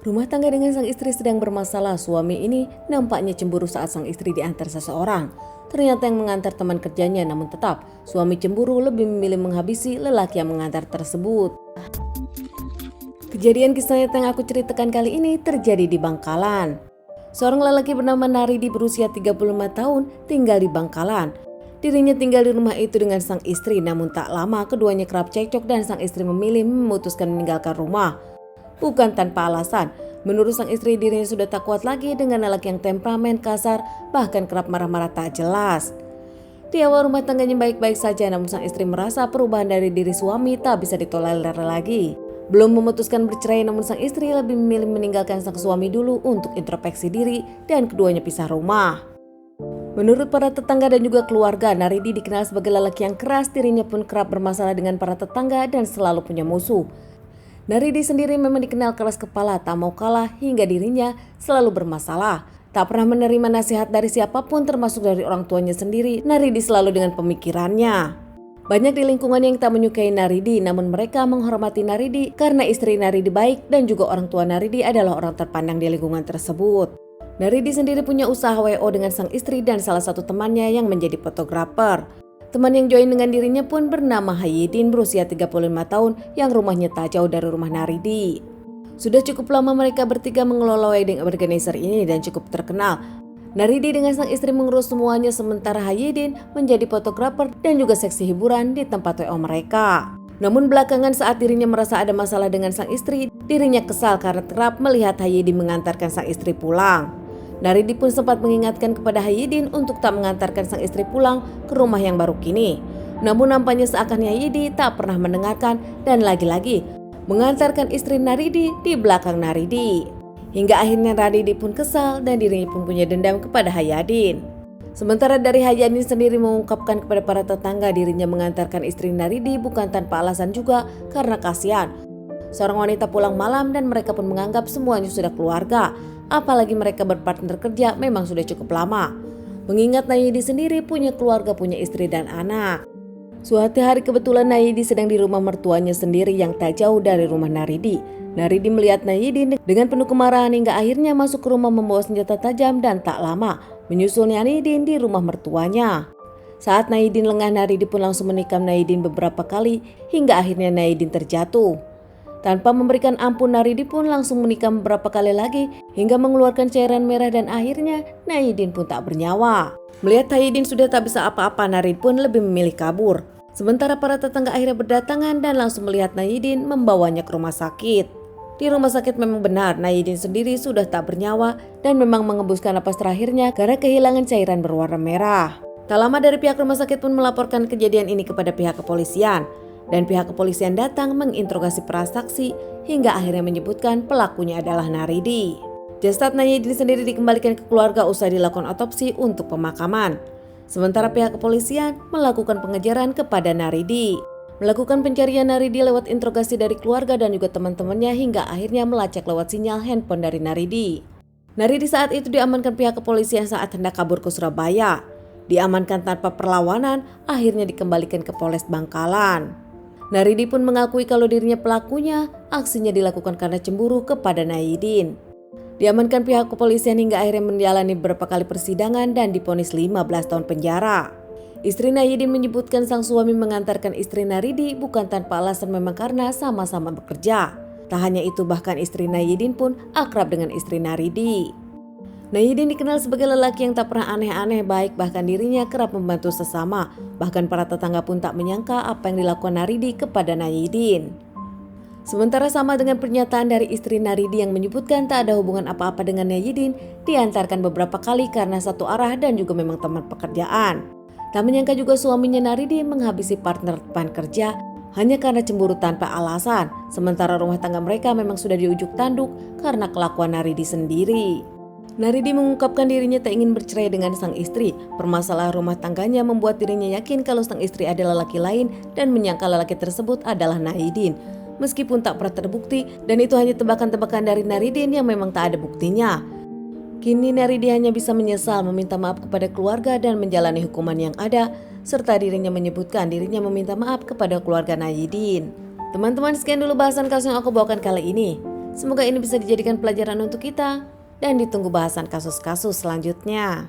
Rumah tangga dengan sang istri sedang bermasalah. Suami ini nampaknya cemburu saat sang istri diantar seseorang. Ternyata yang mengantar teman kerjanya, namun tetap suami cemburu lebih memilih menghabisi lelaki yang mengantar tersebut. Kejadian kisah nyata yang aku ceritakan kali ini terjadi di Bangkalan. Seorang lelaki bernama Naridi berusia 35 tahun tinggal di Bangkalan. Dirinya tinggal di rumah itu dengan sang istri, namun tak lama keduanya kerap cekcok dan sang istri memilih memutuskan meninggalkan rumah. Bukan tanpa alasan, menurut sang istri dirinya sudah tak kuat lagi dengan lelaki yang temperamen kasar, bahkan kerap marah-marah tak jelas. Di awal rumah tangganya baik-baik saja, namun sang istri merasa perubahan dari diri suami tak bisa ditolerir lagi. Belum memutuskan bercerai, namun sang istri lebih memilih meninggalkan sang suami dulu untuk introspeksi diri dan keduanya pisah rumah. Menurut para tetangga dan juga keluarga, Naridi dikenal sebagai lelaki yang keras. Dirinya pun kerap bermasalah dengan para tetangga dan selalu punya musuh. Naridi sendiri memang dikenal keras kepala, tak mau kalah hingga dirinya selalu bermasalah. Tak pernah menerima nasihat dari siapapun termasuk dari orang tuanya sendiri. Naridi selalu dengan pemikirannya. Banyak di lingkungan yang tak menyukai Naridi, namun mereka menghormati Naridi karena istri Naridi baik dan juga orang tua Naridi adalah orang terpandang di lingkungan tersebut. Naridi sendiri punya usaha WO dengan sang istri dan salah satu temannya yang menjadi fotografer. Teman yang join dengan dirinya pun bernama Hayyidin berusia 35 tahun yang rumahnya tak jauh dari rumah Naridi. Sudah cukup lama mereka bertiga mengelola wedding organizer ini dan cukup terkenal. Naridi dengan sang istri mengurus semuanya sementara Hayyidin menjadi fotografer dan juga seksi hiburan di tempat WO mereka. Namun belakangan saat dirinya merasa ada masalah dengan sang istri, dirinya kesal karena kerap melihat Hayyidin mengantarkan sang istri pulang. Naridi pun sempat mengingatkan kepada Hayyidin untuk tak mengantarkan sang istri pulang ke rumah yang baru kini. Namun nampaknya seakan Hayyidin tak pernah mendengarkan dan lagi-lagi mengantarkan istri Naridi di belakang Naridi. Hingga akhirnya Naridi pun kesal dan dirinya pun punya dendam kepada Hayyidin. Sementara dari Hayyidin sendiri mengungkapkan kepada para tetangga dirinya mengantarkan istri Naridi bukan tanpa alasan juga karena kasihan seorang wanita pulang malam dan mereka pun menganggap semuanya sudah keluarga. Apalagi mereka berpartner kerja memang sudah cukup lama. Mengingat Nayidi sendiri punya keluarga, punya istri dan anak. Suatu hari kebetulan Nayidi sedang di rumah mertuanya sendiri yang tak jauh dari rumah Naridi. Naridi melihat Nayidi dengan penuh kemarahan hingga akhirnya masuk ke rumah membawa senjata tajam dan tak lama menyusul Nayidi di rumah mertuanya. Saat Nayidi lengah, Naridi pun langsung menikam Nayidi beberapa kali hingga akhirnya Nayidi terjatuh. Tanpa memberikan ampun, Naridi pun langsung menikam beberapa kali lagi hingga mengeluarkan cairan merah dan akhirnya Hayyidin pun tak bernyawa. Melihat Hayyidin sudah tak bisa apa-apa, Naridi pun lebih memilih kabur. Sementara para tetangga akhirnya berdatangan dan langsung melihat Hayyidin membawanya ke rumah sakit. Di rumah sakit memang benar Hayyidin sendiri sudah tak bernyawa dan memang mengembuskan napas terakhirnya karena kehilangan cairan berwarna merah. Tak lama dari pihak rumah sakit pun melaporkan kejadian ini kepada pihak kepolisian. Dan pihak kepolisian datang menginterogasi para saksi hingga akhirnya menyebutkan pelakunya adalah Naridi. Jasad Hayyidin sendiri dikembalikan ke keluarga usai dilakukan otopsi untuk pemakaman. Sementara pihak kepolisian melakukan pengejaran kepada Naridi. Melakukan pencarian Naridi lewat interogasi dari keluarga dan juga teman-temannya hingga akhirnya melacak lewat sinyal handphone dari Naridi. Naridi saat itu diamankan pihak kepolisian saat hendak kabur ke Surabaya. Diamankan tanpa perlawanan, akhirnya dikembalikan ke Polres Bangkalan. Naridi pun mengakui kalau dirinya pelakunya, aksinya dilakukan karena cemburu kepada Hayyidin. Diamankan pihak kepolisian hingga akhirnya menjalani beberapa kali persidangan dan divonis 15 tahun penjara. Istri Hayyidin menyebutkan sang suami mengantarkan istri Naridi bukan tanpa alasan, memang karena sama-sama bekerja. Tak hanya itu, bahkan istri Hayyidin pun akrab dengan istri Naridi. Hayyidin dikenal sebagai lelaki yang tak pernah aneh-aneh, baik bahkan dirinya kerap membantu sesama. Bahkan para tetangga pun tak menyangka apa yang dilakukan Naridi kepada Hayyidin. Sementara sama dengan pernyataan dari istri Naridi yang menyebutkan tak ada hubungan apa-apa dengan Hayyidin, diantarkan beberapa kali karena satu arah dan juga memang teman pekerjaan. Tak menyangka juga suaminya Naridi menghabisi partner teman kerja hanya karena cemburu tanpa alasan. Sementara rumah tangga mereka memang sudah di ujung tanduk karena kelakuan Naridi sendiri. Naridi mengungkapkan dirinya tak ingin bercerai dengan sang istri. Permasalahan rumah tangganya membuat dirinya yakin kalau sang istri adalah laki lain dan menyangka lelaki tersebut adalah Hayyidin. Meskipun tak pernah terbukti dan itu hanya tebakan-tebakan dari Hayyidin yang memang tak ada buktinya. Kini Naridi hanya bisa menyesal, meminta maaf kepada keluarga dan menjalani hukuman yang ada, serta dirinya menyebutkan dirinya meminta maaf kepada keluarga Hayyidin. Teman-teman, sekian dulu bahasan kasus yang aku bawakan kali ini. Semoga ini bisa dijadikan pelajaran untuk kita dan ditunggu bahasan kasus-kasus selanjutnya.